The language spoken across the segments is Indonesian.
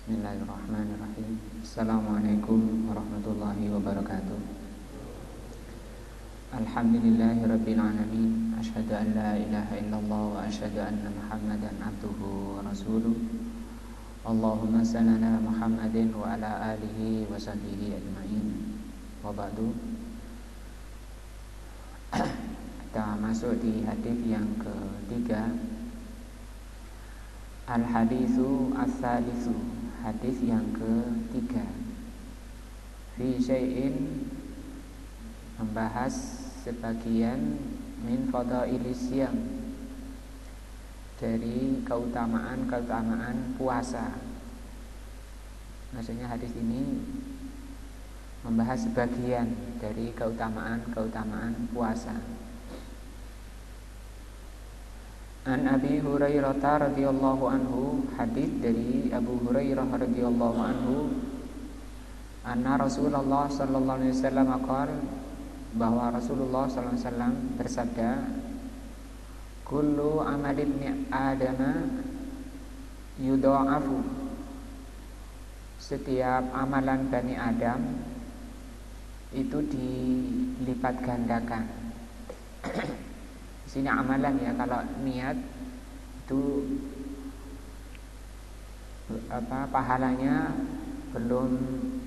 Bismillahirrahmanirrahim. Assalamualaikum warahmatullahi wabarakatuh. Alhamdulillahirabbil alamin. Asyhadu an la ilaha illallah wa asyhadu anna Muhammadan abduhu wa rasuluh. Allahumma shalli ala Muhammadin wa ala alihi wa sahbihi ajmain. Wa ba'du. Kita masuk di hadis yang ketiga. Al-haditsu ats-tsalitsu, hadis yang ketiga. Fi syai'in, membahas sebagian min fadailis siyam, dari keutamaan puasa. Maksudnya hadis ini membahas sebagian dari keutamaan puasa. An Abi Hurairah radhiyallahu anhu, hadis dari Abu Hurairah radhiyallahu anhu, anna Rasulullah sallallahu alaihi wasallam qala, bahwa Rasulullah sallallahu alaihi wasallam bersabda, kullu amali ibni adama yudha'afu, setiap amalan Bani Adam itu dilipat gandakan. Di sini amalan ya, kalau niat itu pahalanya belum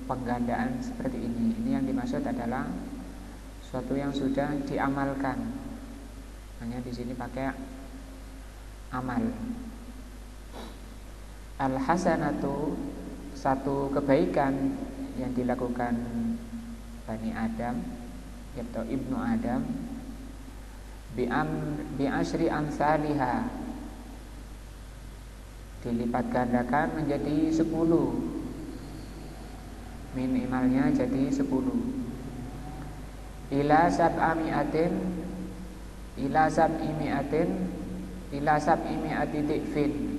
penggandaan seperti ini. Ini yang dimaksud adalah suatu yang sudah diamalkan. Hanya di sini pakai amal. Al-hasanatu, satu kebaikan yang dilakukan Bani Adam, yaitu Ibnu Adam, bi asyri amsalihha, dilipat gandakan menjadi 10, minimalnya jadi 10. Ila sab'imi'ati dhifin,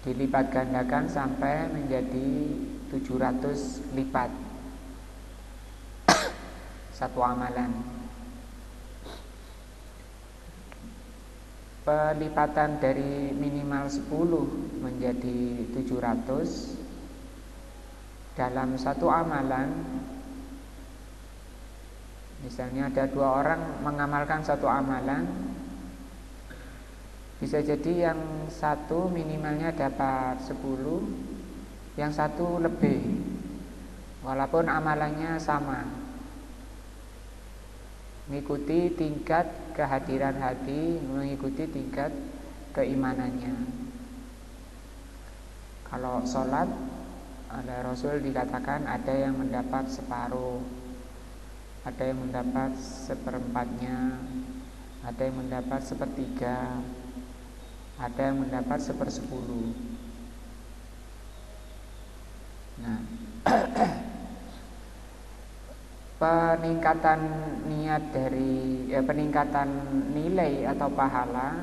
dilipat gandakan sampai menjadi 700 lipat satu amalan. Pelipatan dari minimal 10 menjadi 700 dalam satu amalan. Misalnya ada 2 orang mengamalkan satu amalan, bisa jadi yang satu minimalnya dapat 10, yang satu lebih, walaupun amalannya sama, mengikuti tingkat kehadiran hati, mengikuti tingkat keimanannya. Kalau sholat, oleh Rasul dikatakan ada yang mendapat separuh, ada yang mendapat seperempatnya, ada yang mendapat sepertiga, ada yang mendapat 1/10. Nah, peningkatan niat dari peningkatan nilai atau pahala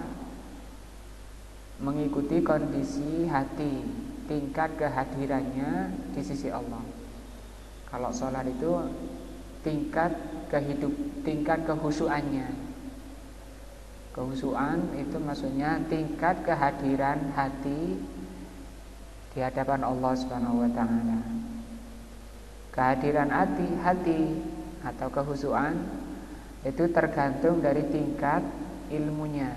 mengikuti kondisi hati, tingkat kehadirannya di sisi Allah. Kalau sholat itu tingkat kehusuannya. Kehusuan itu maksudnya tingkat kehadiran hati di hadapan Allah Subhanahu wa taala. Kehadiran hati atau kehusuan itu tergantung dari tingkat ilmunya,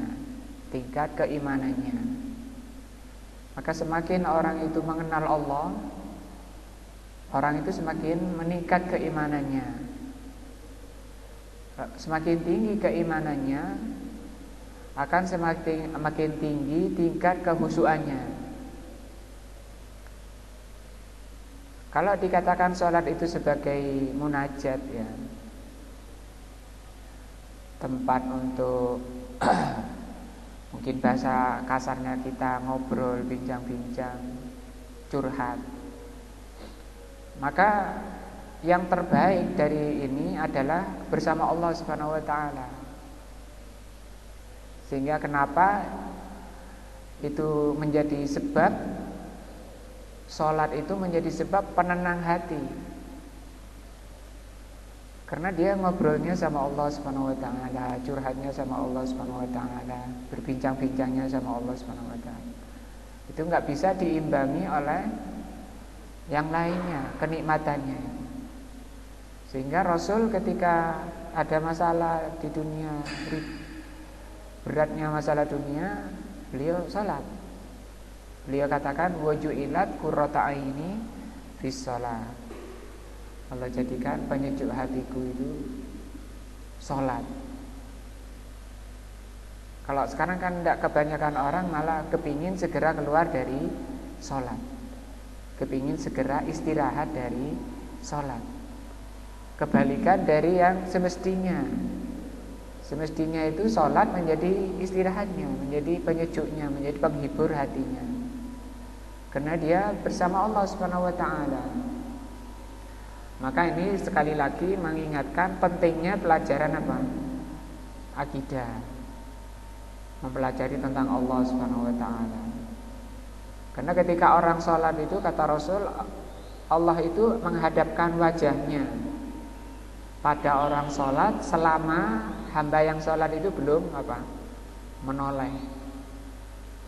tingkat keimanannya. Maka semakin orang itu mengenal Allah, orang itu semakin meningkat keimanannya. Semakin tinggi keimanannya, akan semakin tinggi tingkat kehusuannya. Kalau dikatakan sholat itu sebagai munajat ya, tempat untuk mungkin bahasa kasarnya kita ngobrol, bincang-bincang, curhat, maka yang terbaik dari ini adalah bersama Allah Subhanahu wa taala. Sehingga kenapa itu menjadi sebab, sholat itu menjadi sebab penenang hati. Karena dia ngobrolnya sama Allah Subhanahu wa taala, curhatnya sama Allah Subhanahu wa taala, berbincang-bincangnya sama Allah Subhanahu wa taala. itu nggak bisa diimbangi oleh yang lainnya kenikmatannya. Sehingga Rasul ketika ada masalah di dunia, beratnya masalah dunia, beliau salat. Beliau katakan waju'ilat qurrata aini fis shalah. Allah jadikan penyejuk hatiku itu salat. Kalau sekarang kan tidak, kebanyakan orang malah kepingin segera keluar dari salat, kepingin segera istirahat dari salat. Kebalikan dari yang semestinya. Semestinya itu salat menjadi istirahatnya, menjadi penyejuknya, menjadi penghibur hatinya. Karena dia bersama Allah Subhanahu wa taala. Maka ini sekali lagi mengingatkan pentingnya pelajaran apa? Akidah. Mempelajari tentang Allah Subhanahu wa taala. Karena ketika orang salat itu kata Rasul, Allah itu menghadapkan wajahnya pada orang salat selama hamba yang salat itu belum apa? Menoleh.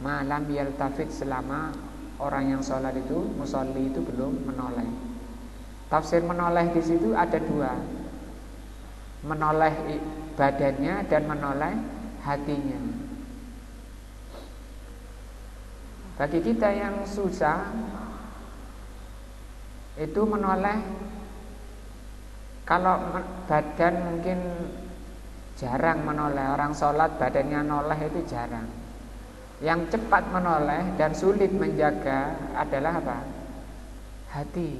Malam yaltafit, selama orang yang salat itu, musolli itu belum menoleh. Tafsir menoleh di situ ada dua. Menoleh badannya dan menoleh hatinya. Bagi kita yang susah itu menoleh, kalau badan mungkin jarang menoleh. Orang sholat badannya noleh itu jarang. Yang cepat menoleh dan sulit menjaga adalah apa? Hati.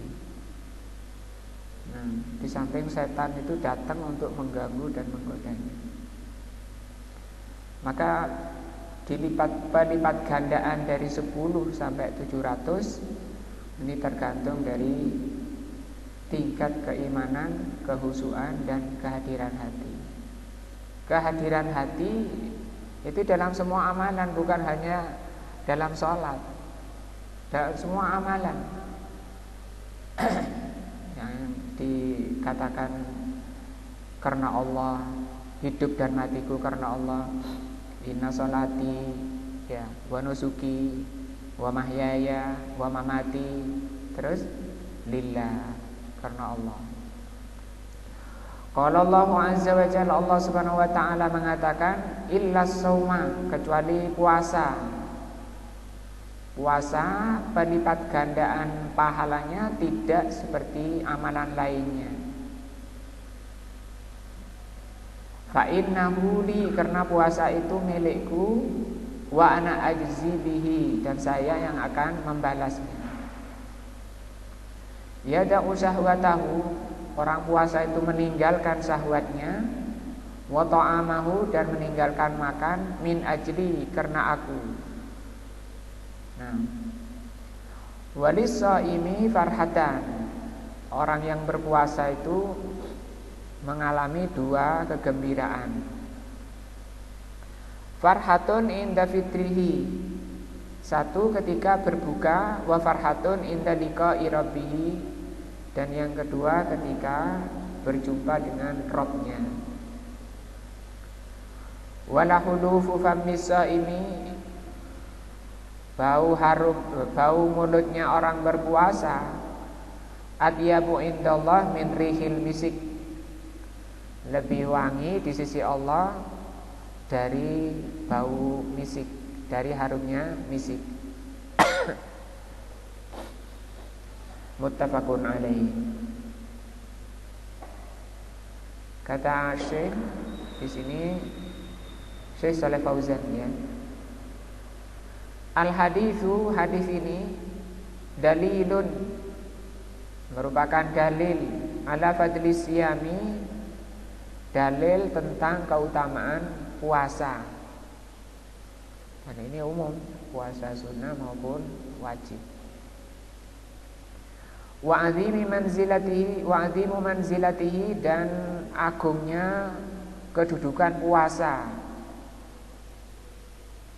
Nah, di samping setan itu datang untuk mengganggu dan menggodanya. Maka pelipat gandaan dari 10 sampai 700 ini tergantung dari tingkat keimanan, kehusuan dan kehadiran hati. Kehadiran hati itu dalam semua amalan, bukan hanya dalam sholat, dalam semua amalan. Yang dikatakan karena Allah, hidup dan matiku karena Allah. Inna sholati ya wa nusuki wa mahyaya wa mamati, terus lillah, karena Allah. Qala Allah azza wa jalla, Allah Subhanahu wa taala mengatakan illa shauma, kecuali puasa. Puasa pelipat gandaan pahalanya tidak seperti amalan lainnya. Fa innahu li, karena puasa itu milikku, wa ana ajzi bihi, dan saya yang akan membalasnya. Yada'u syahwatahu, orang puasa itu meninggalkan syahwatnya, wa ta'amahu, dan meninggalkan makan, min ajli, karena aku. Nah, walis-shaimi farhatan, orang yang berpuasa itu mengalami dua kegembiraan. Farhatun inda fitrihi, satu ketika berbuka, wa farhatun inda liqa'i rabbih, dan yang kedua ketika berjumpa dengan Rabb-nya. Wala hulufu fammis shaimi, bau mulutnya orang berpuasa, atyabu indallah min rihil misik, lebih wangi di sisi Allah dari bau misik, dari harumnya misik. Muttafaqun alaih. Kata Syekh di sini, Syekh Shalih Fauzan ya. Al haditsu, hadis ini dalilun, merupakan dalil ala fadlis siyami, dalil tentang keutamaan puasa. Dan ini umum, puasa sunnah maupun wajib. Wa azimi manzilatihi, dan agungnya kedudukan puasa.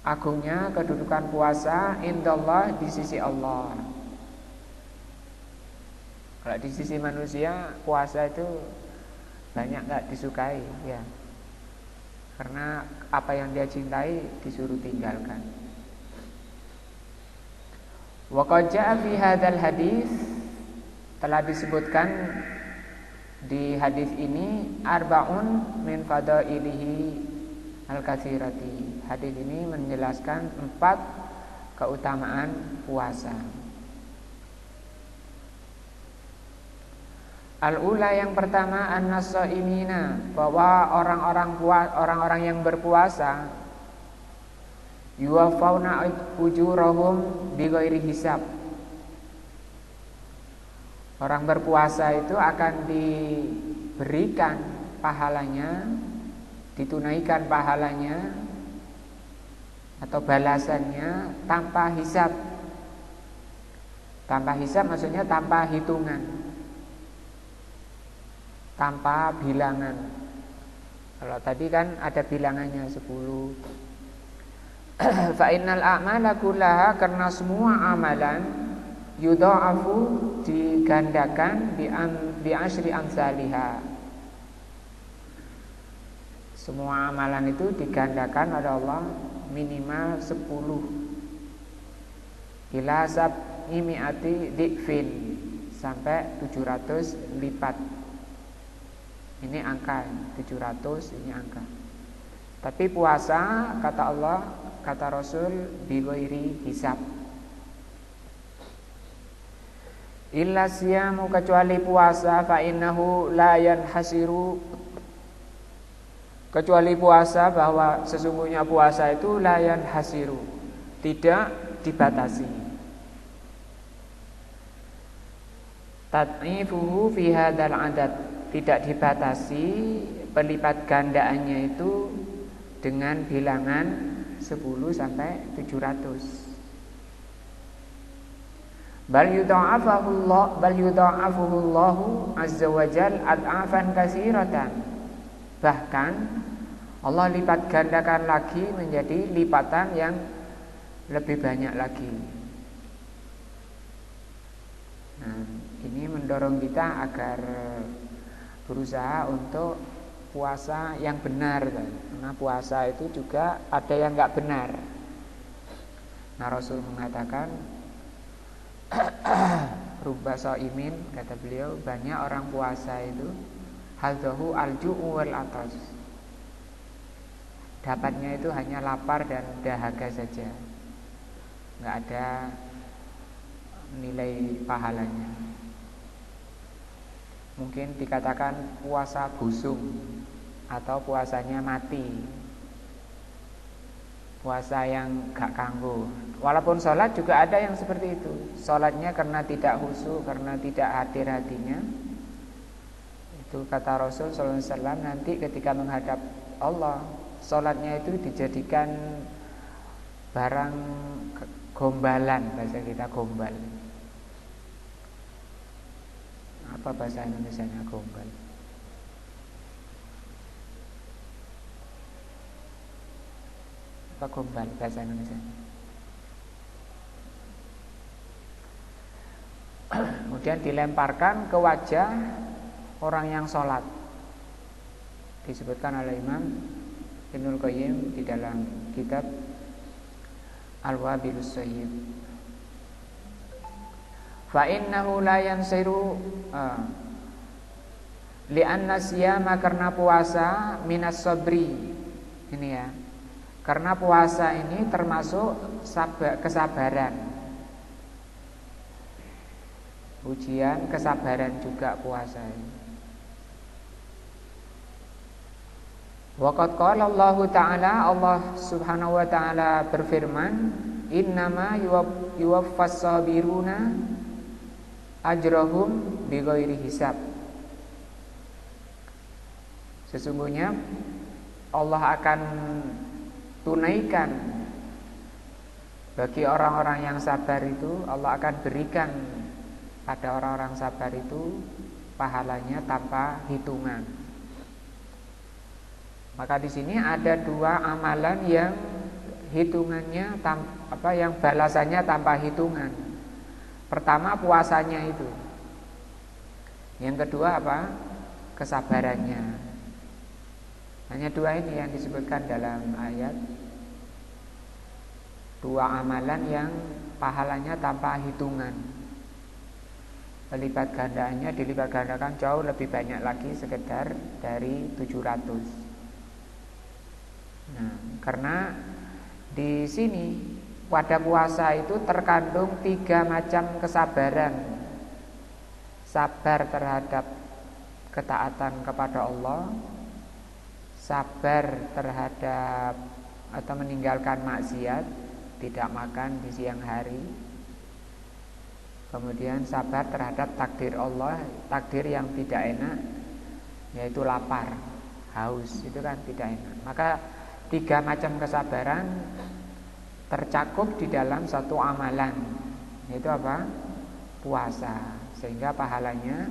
Agungnya kedudukan puasa indallah, di sisi Allah. Kalau di sisi manusia puasa itu banyak gak disukai ya, karena apa yang dia cintai disuruh tinggalkan. Wa qad jaa fi hadzal hadis, telah disebutkan di hadis ini arbaun min fadailihi al-katsirati. Hadis ini menjelaskan 4 keutamaan puasa. Al-ula, yang pertama, an-nasaimina, bahwa orang-orang yang berpuasa yuwafauna ujurahum bighairi hisab. Orang berpuasa itu akan diberikan pahalanya, ditunaikan pahalanya atau balasannya tanpa hisab. Tanpa hisab maksudnya tanpa hitungan, tanpa bilangan. Kalau tadi kan ada bilangannya 10. Fa innal a'mala kullaha, karena semua amalan yudha'afu, digandakan bi asyri amsalihha. Semua amalan itu digandakan oleh Allah minimal 10 ila sab'imi'ati dhifin, sampai 700 lipat. Ini angka 700, ini angka. Tapi puasa, kata Allah, kata Rasul, bighairi hisab. Illa siyamu, kecuali puasa, fa innahu la yanhasiru, kecuali puasa, bahwa sesungguhnya puasa itu la yanhasiru, tidak dibatasi. Tad'ifuhu fi hadzal adad, tidak dibatasi pelipat gandaannya itu dengan bilangan 10 sampai 700. Bal yudha'afuhullahu azza wa jal ad'afan katsiratan. Bahkan Allah lipat gandakan lagi menjadi lipatan yang lebih banyak lagi. Nah, ini mendorong kita agar berusaha untuk puasa yang benar, karena puasa itu juga ada yang enggak benar. Nah, Rasul mengatakan rubba shaimin, kata beliau, banyak orang puasa itu hadzahu al-ju'u wal atas, dapatnya itu hanya lapar dan dahaga saja, enggak ada nilai pahalanya. Mungkin dikatakan puasa busung atau puasanya mati, puasa yang gak kanggo. Walaupun sholat juga ada yang seperti itu, sholatnya karena tidak khusyuk, karena tidak hadir hatinya. Itu kata Rasul SAW, nanti ketika menghadap Allah, sholatnya itu dijadikan barang gombalan, bahasa kita gombal. Apa bahasa Indonesianya gombal? Apa gombal bahasa Indonesia? Kemudian dilemparkan ke wajah orang yang sholat. Disebutkan oleh Imam Ibnul Qayyim di dalam kitab Al-Wabilus Sayyib. Fa innahu la yansiru li'anna siyama, karena puasa, minas sabri. Ini ya. Karena puasa ini termasuk kesabaran. Ujian kesabaran juga puasa ini. Waqad qala Allah Ta'ala, Allah Subhanahu wa Ta'ala berfirman, innama yuwaffas sabiruna ajrahum bighairi hisab. Sesungguhnya Allah akan tunaikan bagi orang-orang yang sabar itu, Allah akan berikan pada orang-orang sabar itu pahalanya tanpa hitungan. Maka di sini ada 2 amalan yang hitungannya yang balasannya tanpa hitungan. Pertama puasanya itu. Yang kedua apa? Kesabarannya. Hanya 2 ini yang disebutkan dalam ayat. 2 amalan yang pahalanya tanpa hitungan. Dilipat gandakan jauh lebih banyak lagi sekedar dari 700. Nah, karena di sini pada puasa itu terkandung 3 macam kesabaran. Sabar terhadap ketaatan kepada Allah, sabar terhadap atau meninggalkan maksiat, tidak makan di siang hari. Kemudian sabar terhadap takdir Allah, takdir yang tidak enak, yaitu lapar, haus, itu kan tidak enak. Maka 3 macam kesabaran tercakup di dalam satu amalan, yaitu apa? Puasa. Sehingga pahalanya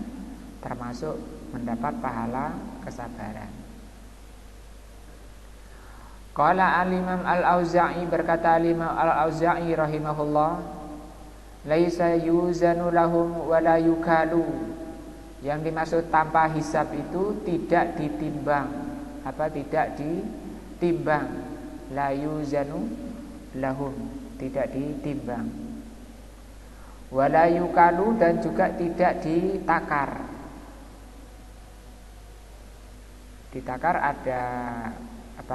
termasuk mendapat pahala kesabaran. Qala al-Imam Al-Auza'i, berkata al-Imam Al-Auza'i rahimahullah, laisa yuzanu lahum wala yukalu. Yang dimaksud tanpa hisab itu tidak ditimbang. Tidak ditimbang. La yuzanu lahum, tidak ditimbang. Wala yukalu, dan juga tidak ditakar. Ditakar ada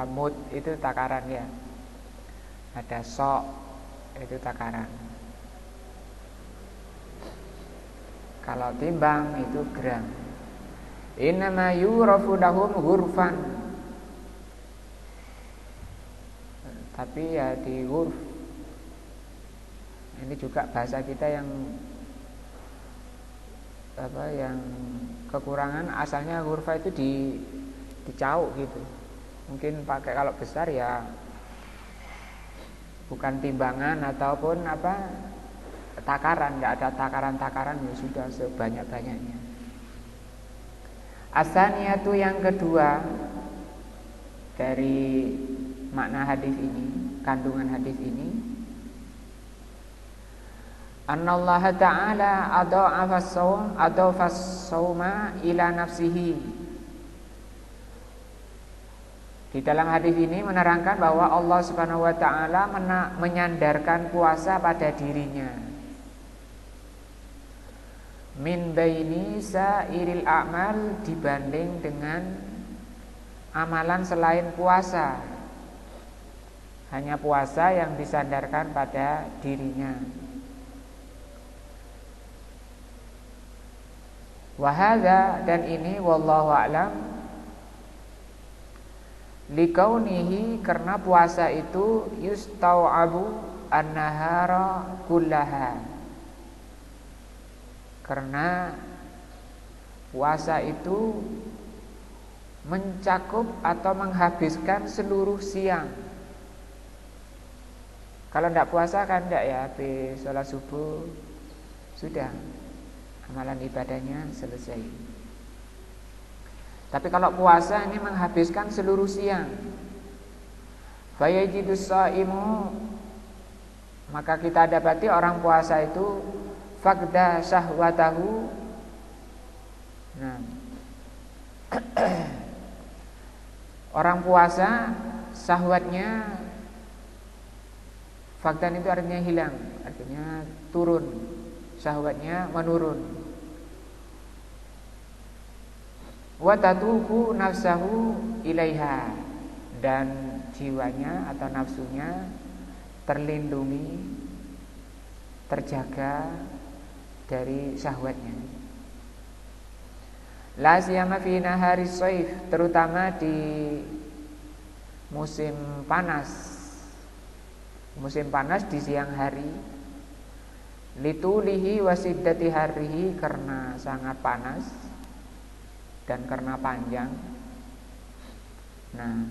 mud, itu takaran ya. Ada sok, itu takaran. Kalau timbang itu gram. Innama yurafu lahum ghurfan. Tapi ya di ghurf. Ini juga bahasa kita yang yang kekurangan. Asalnya ghurfa itu dicauk gitu. Mungkin pakai, kalau besar ya bukan timbangan ataupun takaran, tidak ada takaran-takaran, ya sudah sebanyak-banyaknya. Asaniyatu, yang kedua dari makna hadis ini, kandungan hadis ini, annallaha ta'ala adhafa as-sawma ila nafsihi. Di dalam hadis ini menerangkan bahwa Allah Subhanahu wa taala menyandarkan puasa pada dirinya. Min baini sairil a'mal, dibanding dengan amalan selain puasa. Hanya puasa yang disandarkan pada dirinya. Wahada, dan ini wallahu a'lam, likaunihi, karena puasa itu yustau'abu an-nahara kullaha. Karena puasa itu mencakup atau menghabiskan seluruh siang. Kalau tidak puasa kan tidak ya, habis sholat subuh sudah, amalan ibadahnya selesai. Tapi kalau puasa ini menghabiskan seluruh siang. Fayajidus shaimu, maka kita dapati orang puasa itu faqda syahwatahu. Nah, orang puasa syahwatnya, faqdan itu artinya hilang, artinya turun, syahwatnya menurun. Wa tatubu nafsahu ilaiha, dan jiwanya atau nafsunya terlindungi, terjaga dari syahwatnya. La siyama fi nahari shaif, terutama di musim panas. Musim panas di siang hari. Litulihi wasiddati harihi, karena sangat panas dan karena panjang. Nah,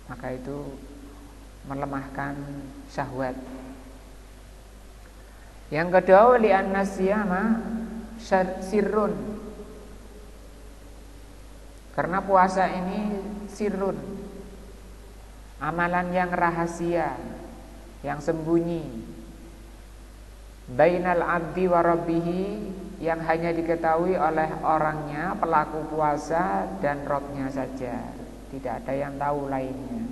maka itu melemahkan syahwat. Yang kedua, li'anna siyama sirrun, karena puasa ini sirrun, amalan yang rahasia, yang sembunyi, bainal abdi wa rabbihi, yang hanya diketahui oleh orangnya, pelaku puasa, dan Rabbnya saja. Tidak ada yang tahu lainnya.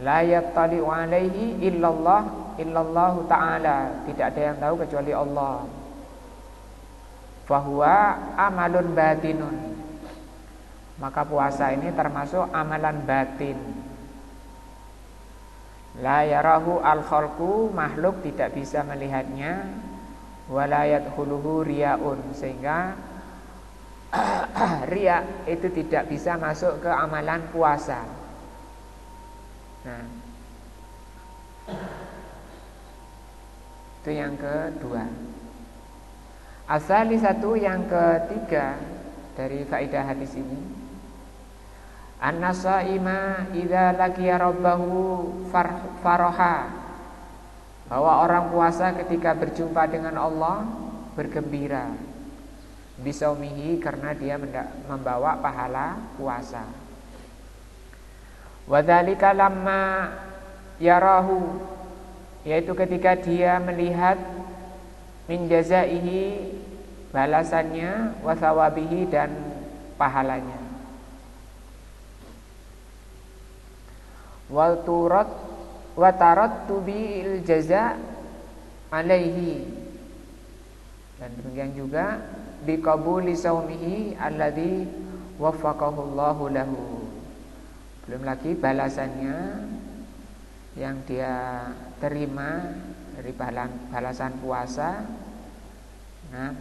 La yattali'u alaihi illallah illallahu ta'ala, tidak ada yang tahu kecuali Allah. Fahuwa amalun batinun, maka puasa ini termasuk amalan batin. La yarahu al-khalqu, makhluk tidak bisa melihatnya. Wala yadkhuluhu riyaun, sehingga riya itu tidak bisa masuk ke amalan puasa. Nah, itu yang kedua. Asali satu, yang ketiga dari faedah hadis ini, an-nasaima idza laqiya rabbahu faraha, bahwa orang puasa ketika berjumpa dengan Allah bergembira, bisaumihi, karena dia membawa pahala puasa. Wadzalika lamma yarahu, yaitu ketika dia melihat min jazaihi, balasannya, wa thawabihi, dan pahalanya. Wal turat wa tarattu bil jaza alaihi, dan demikian juga biqabuli saumihi alladzi waffaqahu Allahu lahu. Belum lagi balasannya yang dia terima dari balasan puasa. Nah,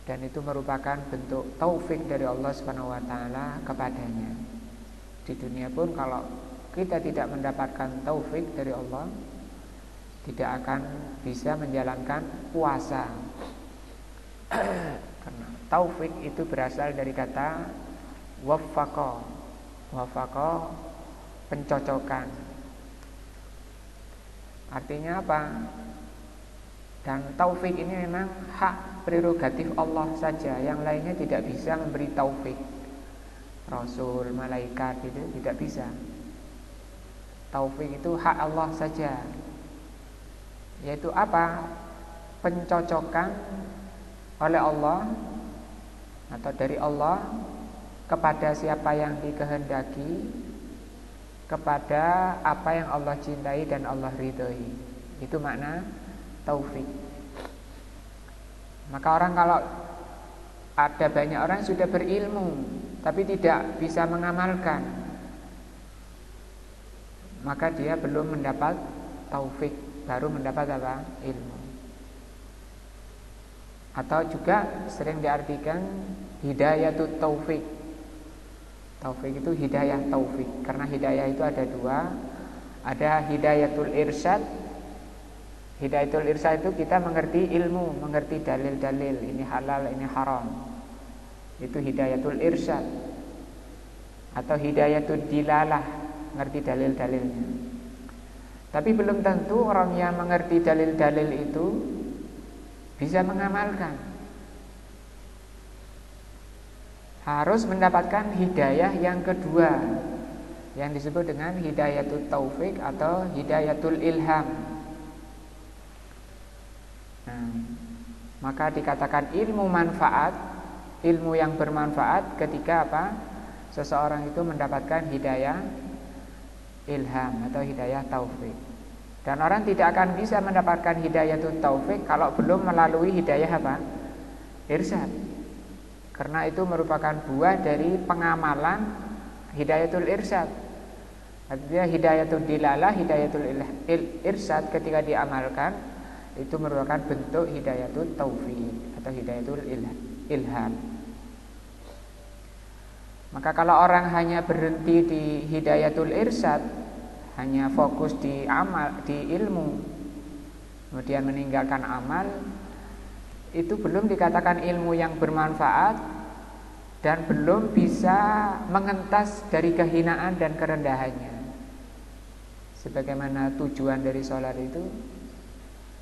dan itu merupakan bentuk taufik dari Allah Subhanahu wa taala kepadanya. Di dunia pun kalau kita tidak mendapatkan taufik dari Allah, tidak akan bisa menjalankan puasa. Karena taufik itu berasal dari kata waffaqa. Waffaqa, pencocokan. Artinya apa? Dan taufik ini memang hak prerogatif Allah saja, yang lainnya tidak bisa memberi taufik. Rasul, malaikat itu tidak bisa. Taufik itu hak Allah saja. Yaitu apa? Pencocokan oleh Allah atau dari Allah kepada siapa yang dikehendaki, kepada apa yang Allah cintai dan Allah ridhoi. Itu makna taufik. Maka orang, kalau ada banyak orang yang sudah berilmu tapi tidak bisa mengamalkan, maka dia belum mendapat taufik, baru mendapat apa? Ilmu. Atau juga sering diartikan hidayatut taufik. Taufik itu hidayah taufik, karena hidayah itu ada dua. Ada hidayatul irsyad. Hidayatul irsyad itu kita mengerti ilmu, mengerti dalil-dalil, ini halal, ini haram. Itu hidayatul irsyad. Atau hidayatul dilalah, mengerti dalil-dalilnya. Tapi belum tentu orang yang mengerti dalil-dalil itu bisa mengamalkan. Harus mendapatkan hidayah yang kedua, yang disebut dengan hidayatul taufik atau hidayatul ilham. Nah, maka dikatakan ilmu manfaat, ilmu yang bermanfaat ketika apa? Seseorang itu mendapatkan hidayah ilham atau hidayah taufik. Dan orang tidak akan bisa mendapatkan hidayatul taufik kalau belum melalui hidayah apa? Irsyad. Karena itu merupakan buah dari pengamalan hidayatul irsyad. Artinya hidayatul dilalah, hidayatul irsyad ketika diamalkan itu merupakan bentuk hidayatul taufik atau hidayatul ilham. Maka kalau orang hanya berhenti di hidayatul irsyad, hanya fokus di amal, di ilmu, kemudian meninggalkan amal, itu belum dikatakan ilmu yang bermanfaat dan belum bisa mengentas dari kehinaan dan kerendahannya. Sebagaimana tujuan dari sholat itu,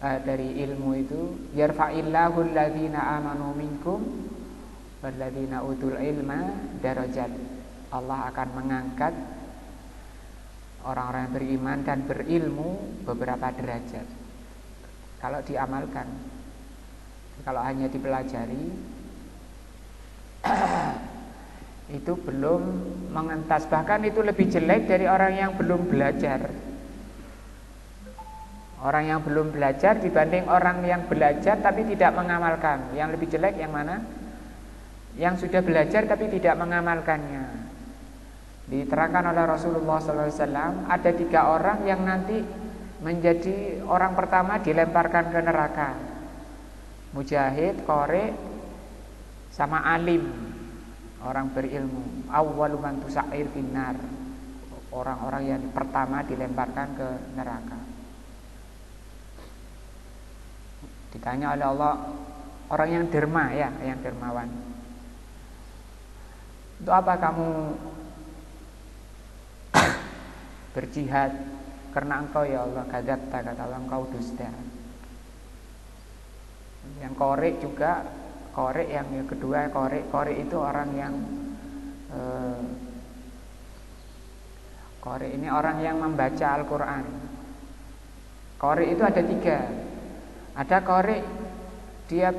dari ilmu itu, yarfa'illahu alladhina amanu minkum walladzina utul ilma darajat. Allah akan mengangkat orang-orang yang beriman dan berilmu beberapa derajat kalau diamalkan. Kalau hanya dipelajari itu belum mengentas, bahkan itu lebih jelek dari orang yang belum belajar. Orang yang belum belajar dibanding orang yang belajar tapi tidak mengamalkan. Yang lebih jelek yang mana? Yang sudah belajar tapi tidak mengamalkannya. Diterangkan oleh Rasulullah SAW, ada 3 orang yang nanti menjadi orang pertama dilemparkan ke neraka. Mujahid, qori, sama alim, orang berilmu. Awwalu man tusa'ir finnar, orang-orang yang pertama dilemparkan ke neraka. Ditanya oleh Allah, orang yang derma ya, yang dermawan, untuk apa kamu berjihad? Karena engkau ya Allah kadzabta, kata Allah, engkau dusta. Yang korek juga, korek yang kedua, korek itu orang yang korek ini orang yang membaca Al-Quran. Korek itu ada 3. Ada korek, dia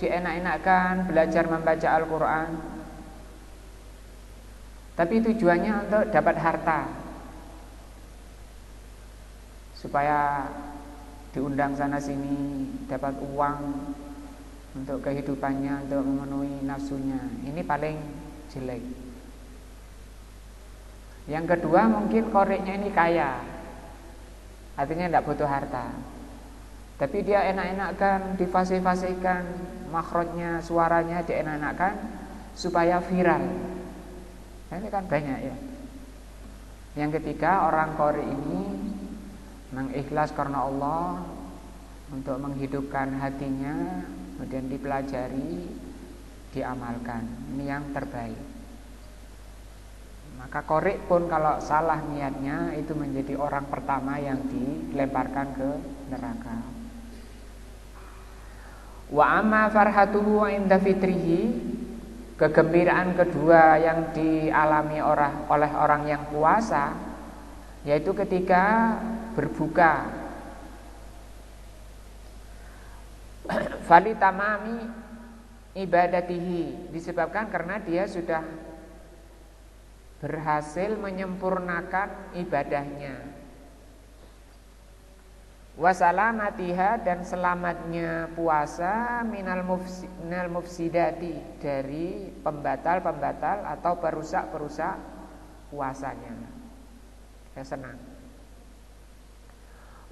enak-enakan belajar membaca Al-Quran, tapi tujuannya untuk dapat harta, supaya diundang sana sini, dapat uang untuk kehidupannya, untuk memenuhi nafsunya. Ini paling jelek. Yang kedua, mungkin koreknya ini kaya, artinya tidak butuh harta, tapi dia enak-enakan, difasih-fasihkan makhrajnya, suaranya dienak-enakan supaya viral. Ini kan banyak ya. Yang ketiga, orang qori ini mengikhlas karena Allah, untuk menghidupkan hatinya, kemudian dipelajari, diamalkan. Ini yang terbaik. Maka qori pun kalau salah niatnya, itu menjadi orang pertama yang dilemparkan ke neraka. Wa amma farhatuhu inda fitrihi, kegembiraan kedua yang dialami oleh orang yang puasa, yaitu ketika berbuka. Fali tamami ibadatihi, disebabkan karena dia sudah berhasil menyempurnakan ibadahnya. Wasalamatiha, dan selamatnya puasa minal mufsidati, dari pembatal-pembatal atau perusak-perusak puasanya. Ya, senang.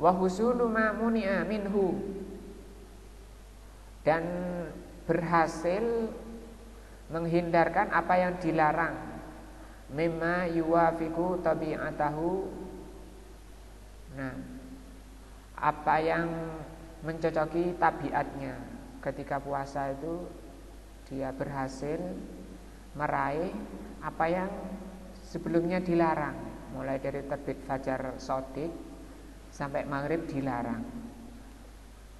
Wa husulu ma muni'a minhu, dan berhasil menghindarkan apa yang dilarang. Mimma yuwafiqu tabi'atahu, nah, apa yang mencocoki tabiatnya. Ketika puasa itu dia berhasil meraih apa yang sebelumnya dilarang, mulai dari terbit fajar shadiq sampai maghrib dilarang.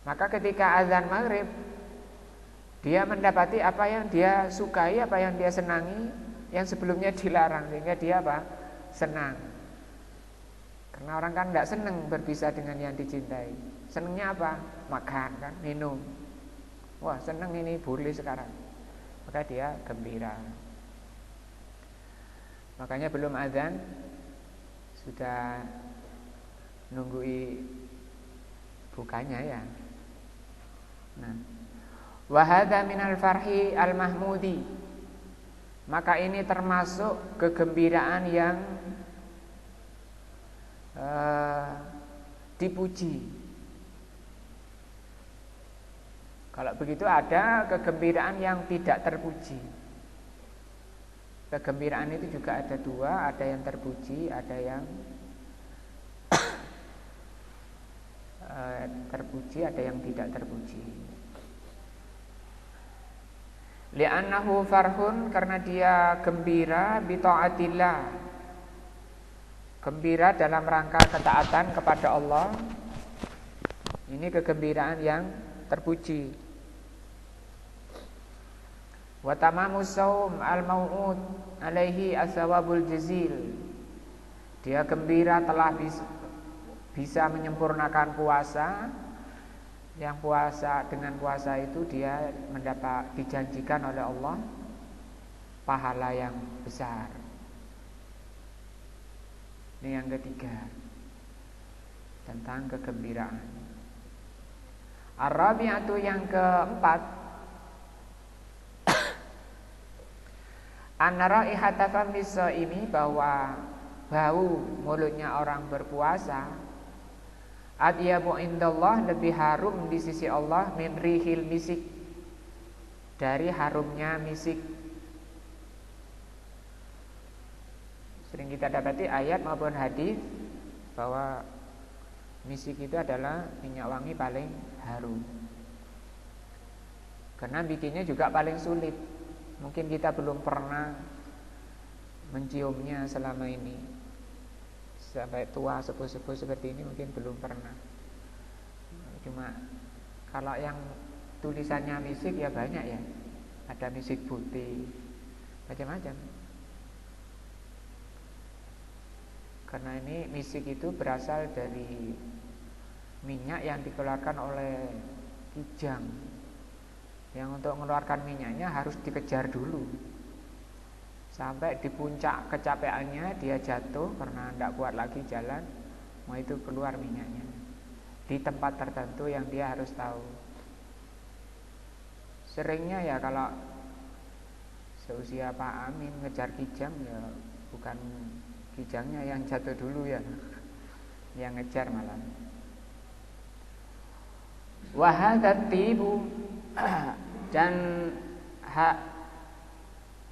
Maka ketika azan maghrib, dia mendapati apa yang dia sukai, apa yang dia senangi, yang sebelumnya dilarang, sehingga dia apa? Senang. Karena orang kan tidak senang berpisah dengan yang dicintai. Senangnya apa? Makan kan, minum. Wah, senang ini boleh sekarang, maka dia gembira. Makanya belum azan sudah nunggui bukanya ya. Nah, wa hadza minal farhi al mahmudi, maka ini termasuk kegembiraan yang dipuji. Kalau begitu ada kegembiraan yang tidak terpuji. Kegembiraan itu juga ada 2, ada yang terpuji, ada yang terpuji, ada yang tidak terpuji. Li'annahu farhun, karena dia gembira bi ta'atillah, gembira dalam rangka ketaatan kepada Allah. Ini kegembiraan yang terpuji. Wa tamamus shaum al-mau'ud alaihi as-sawabul jazil, dia gembira telah bisa menyempurnakan puasa, yang puasa, dengan puasa itu dia mendapat, dijanjikan oleh Allah pahala yang besar. Ini yang ketiga. tentang kegembiraan. Ar-rabi'atu yang keempat, anna raihata famis shaimi, bahwa bau mulutnya orang berpuasa atyabu indallah, lebih harum di sisi Allah, min rihil misik, dari harumnya misik. Sering kita dapati ayat maupun hadis bahwa misik itu adalah minyak wangi paling harum, karena bikinnya juga paling sulit. Mungkin kita belum pernah menciumnya selama ini, sampai tua sepuh-sepuh seperti ini mungkin belum pernah. Cuma kalau yang tulisannya misik ya banyak ya, ada misik putih, macam-macam. Karena ini misik itu berasal dari minyak yang dikeluarkan oleh kijang, yang untuk mengeluarkan minyaknya harus dikejar dulu sampai di puncak kecapeannya dia jatuh karena tidak kuat lagi jalan, mau itu keluar minyaknya di tempat tertentu yang dia harus tahu. Seringnya ya kalau seusia Pak Amin ngejar kijang, ya bukan kijangnya yang jatuh dulu ya, yang ngejar malah. Wahadat tibu, dan hak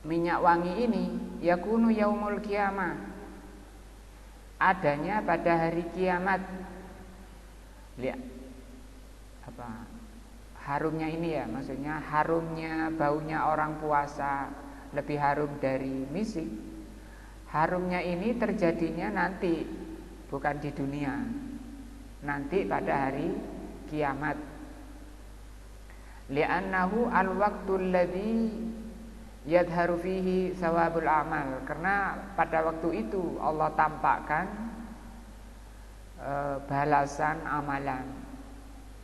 minyak wangi ini yakunu yaumul kiamah, adanya pada hari kiamat. Lihat apa harumnya ini ya, maksudnya harumnya baunya orang puasa lebih harum dari misik. Harumnya ini terjadinya nanti, bukan di dunia, nanti pada hari kiamat. Li'annahu al-waqtul ladzi yadharu fihi thawabul amal, karena pada waktu itu Allah tampakkan balasan amalan.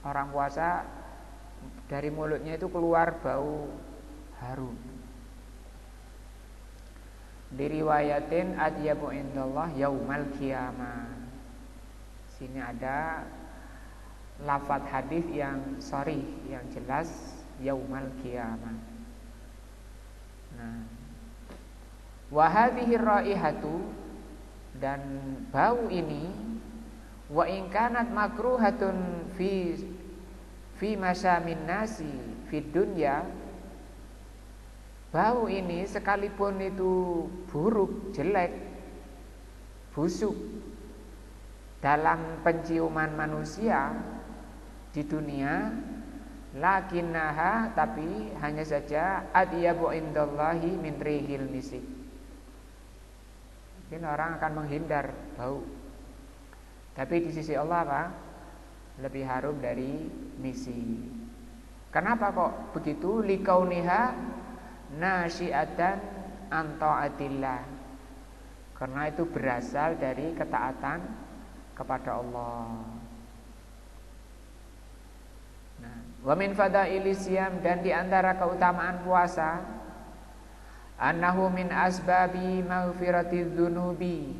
Orang puasa dari mulutnya itu keluar bau harum. Diriwayatin adyabu indallah yaumal qiyamah. Sini ada lafaz hadis yang sharih, yang jelas, yaumal qiyamah. Nah, wa hadhihi raihatu, dan bau ini, wa in kanat makruhatun fi masyamin nasi fid dunya, bau ini sekalipun itu buruk, jelek, busuk dalam penciuman manusia di dunia, lakinnaha, tapi hanya saja adyabu indallahi min rihil misik. Mungkin orang akan menghindar bau, tapi di sisi Allah apa? Lebih harum dari misik. Kenapa kok begitu? Likauniha nasyiatan an taatillah, karena itu berasal dari ketaatan kepada Allah. Nah, wa min fadailis siyam, dan di antara keutamaan puasa, annahu min asbabi maghfiratiz dzunubi,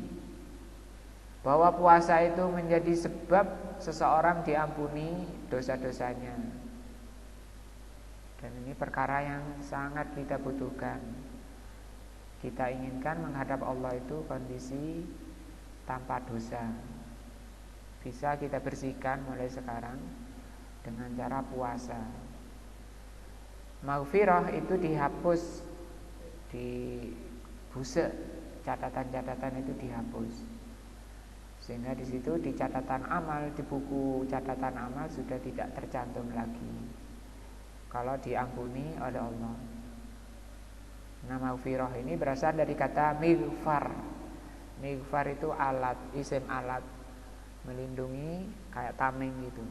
bahwa puasa itu menjadi sebab seseorang diampuni dosa-dosanya. Dan ini perkara yang sangat kita butuhkan. Kita inginkan menghadap Allah itu kondisi tanpa dosa. Bisa kita bersihkan mulai sekarang dengan cara puasa. Maghfirah itu dihapus, di busek, catatan-catatan itu dihapus. Sehingga di situ di catatan amal, di buku catatan amal sudah tidak tercantum lagi kalau diampuni oleh Allah. Nah, maghfirah ini berasal dari kata mighfar. Mighfar itu alat, isim alat, melindungi, kayak tameng gitu.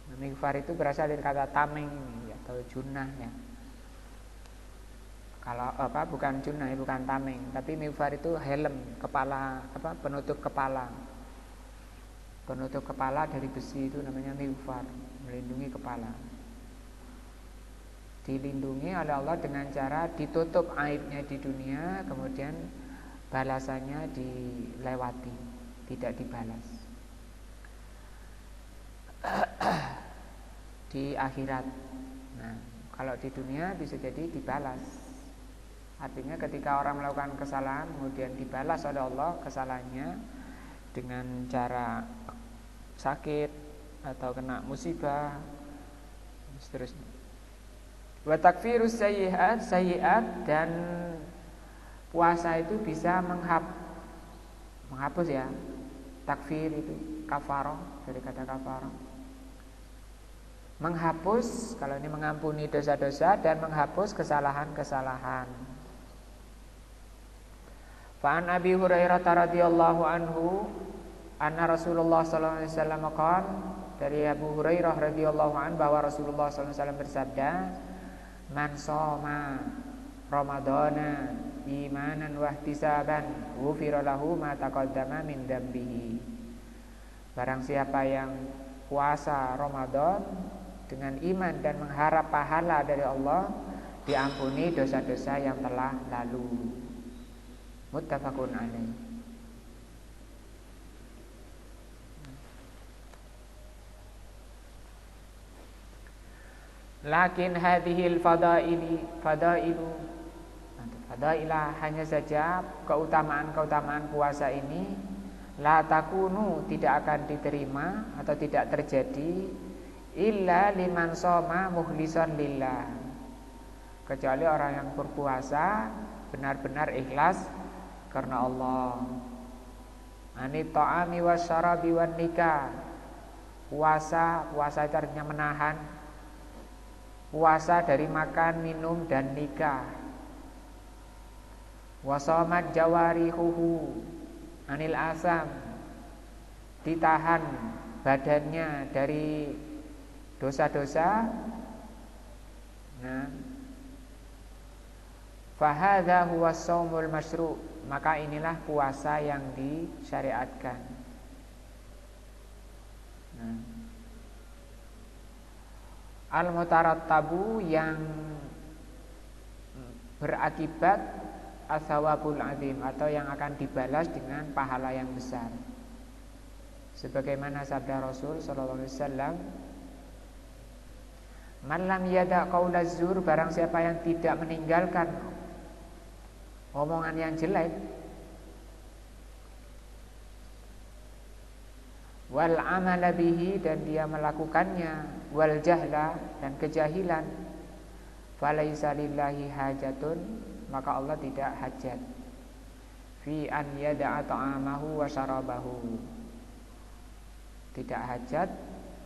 Nah, mighfar itu berasal dari kata tameng ini, atau junah ya. Kalau apa, bukan junah, bukan tameng, tapi mighfar itu helm, kepala, apa, penutup kepala. Penutup kepala dari besi itu namanya mighfar, melindungi kepala. Dilindungi oleh Allah dengan cara ditutup aibnya di dunia, kemudian balasannya dilewati, tidak dibalas. di akhirat. Nah, kalau di dunia bisa jadi dibalas. Artinya ketika orang melakukan kesalahan kemudian dibalas oleh Allah kesalahannya dengan cara sakit atau kena musibah seterusnya. Wa takfirus sayyi'at, dan puasa itu bisa menghapus ya. Takfir itu kafarah, dari kata kafarah. Menghapus, kalau ini mengampuni dosa-dosa dan menghapus kesalahan-kesalahan. Fa'an Abi Hurairah radhiyallahu anhu anna Rasulullah sallallahu alaihi wasallam qala, dari Abu Hurairah radhiyallahu anhu bahwa Rasulullah sallallahu alaihi wasallam bersabda, man shoma ramadhana imanan wa ihtisaban ghufira lahu ma taqaddama min dambihi. Barang siapa yang puasa Ramadan dengan iman dan mengharap pahala dari Allah, diampuni dosa-dosa yang telah lalu. Muttafaqun alaih. Lakin hadhil fadailah, hanya saja keutamaan-keutamaan puasa ini la takunu, tidak akan diterima atau tidak terjadi illa liman shoma mukhlishan lillah, kecuali orang yang berpuasa benar-benar ikhlas karena Allah. Ani ta'ami wasyarabi wan nikah, puasa itu artinya menahan, puasa dari makan, minum dan nikah. Wasomat jawarihuhu anil asam, ditahan badannya dari dosa-dosa. Nah, fahadha huwa shaumul masyru', maka inilah puasa yang disyariatkan. Nah, al-mutarattabu, yang berakibat as-sawabul azim, atau yang akan dibalas dengan pahala yang besar. Sebagaimana sabda Rasul sallallahu alaihi wasallam, man lam yada qaulaz zur, barang siapa yang tidak meninggalkan omongan yang jelek, wal amala bihi, dan dia melakukannya, wal jahla, dan kejahilan, falaisa lillahi hajatun, maka Allah tidak hajat fi an yada'a ta'amahu wa syarabahu, tidak hajat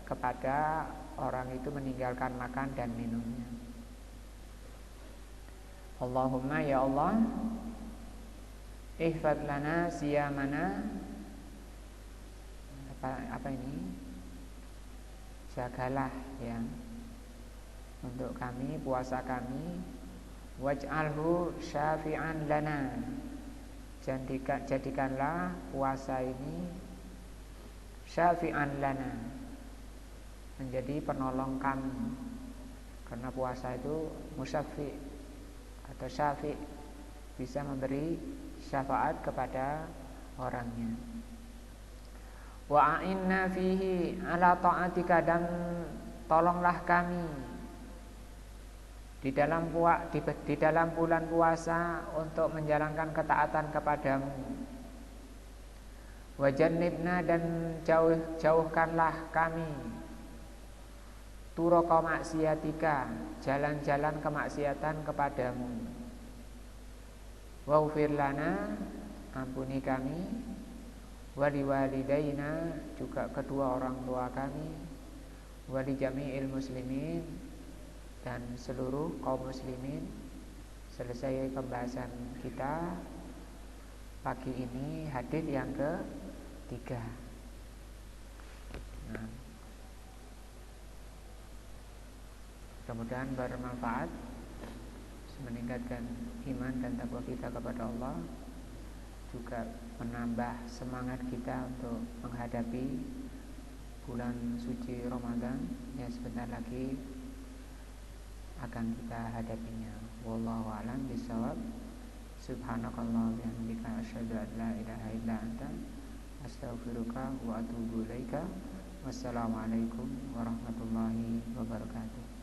kepada orang itu meninggalkan makan dan minumnya. Allahumma, ya Allah, ihfad lana siyamana, apa ini, jagalah ya untuk kami puasa kami, waj'alhu syafi'an lana, jadikanlah puasa ini syafi'an lana, menjadi penolong kami, karena puasa itu musyafi' atau syafi', bisa memberi syafaat kepada orangnya. Wa a'inna fihi ala ta'atika, dan tolonglah kami di dalam bulan puasa untuk menjalankan ketaatan kepadamu. Wa jannibna, dan jauhkanlah kami turuqa maksiatika, jalan-jalan kemaksiatan kepadamu. Waghfir lana, ampuni kami, wali walidaina, juga kedua orang tua kami, wali jami'il muslimin, dan seluruh kaum muslimin. Selesai pembahasan kita pagi ini, hadis yang ketiga. Nah, mudah-mudahan bermanfaat, meningkatkan iman dan takwa kita kepada Allah, juga menambah semangat kita untuk menghadapi bulan suci Ramadan yang sebentar lagi akan kita hadapinya. Wallahu a'lam bishawab. Subhanakallah wa bihamdika asyhadu an la ilaha illa anta astaghfiruka wa atubu ilaika. Wassalamualaikum warahmatullahi wabarakatuh.